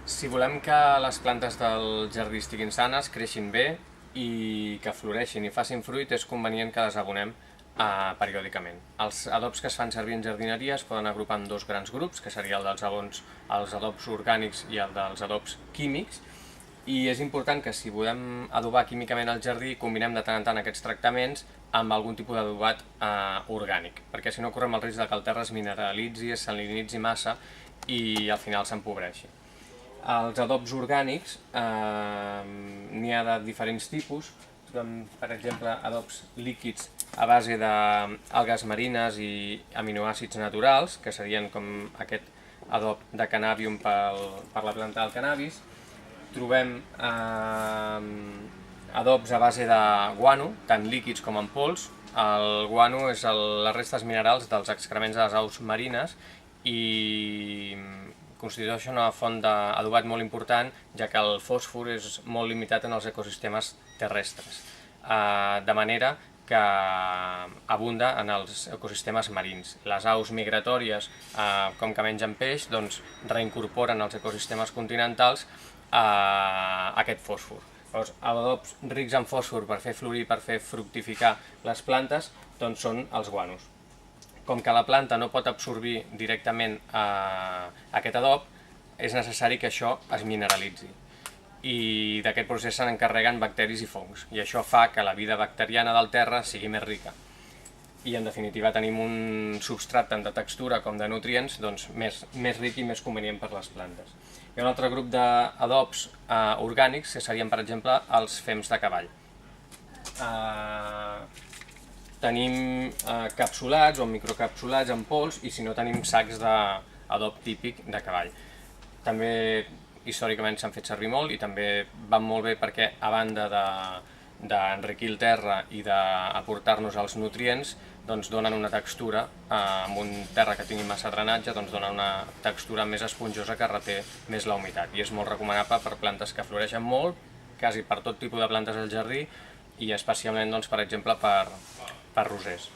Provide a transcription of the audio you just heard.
Si volem que les plantes del jardí estiguin sanes, creixin bé i que floreixin i facin fruit, és convenient que les abonem periòdicament. Els adobs que es fan servir en jardineria es poden agrupar en dos grans grups, que seria el dels els adobs orgànics i el dels adobs químics, i és important que si volem adobar químicament el jardí combinem de tant en tant aquests tractaments amb algun tipus d'adobat orgànic, perquè si no correm el risc de que el terra es mineralitzi, es salinitzi massa i al final s'empobreixi. Els adobs orgànics n'hi ha de diferents tipus, per exemple adobs líquids a base d'algues marines i aminoàcids naturals, que serien com aquest adob de cannàbium per la planta del cannabis. Trobem adobs a base de guano, tant líquids com en pols. El guano és les restes minerals dels excrements de les aus marines i constitueix una font d'adobat molt important, ja que el fòsfor és molt limitat en els ecosistemes terrestres, de manera que abunda en els ecosistemes marins. Les aus migratòries, com que mengen peix, doncs reincorporen als ecosistemes continentals aquest fòsfor. Els adobs rics en fòsfor per fer florir, per fer fructificar les plantes, doncs són els guanos. Com que la planta no pot absorbir directament aquest adob, és necessari que això es mineralitzi. I d'aquest procés se n'encarreguen bacteris i fongs, i això fa que la vida bacteriana del terra sigui més rica. I en definitiva tenim un substrat tant de textura com de nutrients més ric i més convenient per les plantes. Hi ha un altre grup d'adobs orgànics que serien, per exemple, els fems de cavall. Tenim capsulats o microcapsulats en pols i si no tenim sacs d'adob típic de cavall. També històricament s'han fet servir molt i també van molt bé perquè a banda d'enriquir el terra i d'aportar-nos els nutrients, doncs donen una textura, amb un terra que tingui massa drenatge, doncs donen una textura més esponjosa que reté més la humitat i és molt recomanable per plantes que floreixen molt, quasi per tot tipus de plantes al jardí i especialment, doncs, per exemple, per rosers.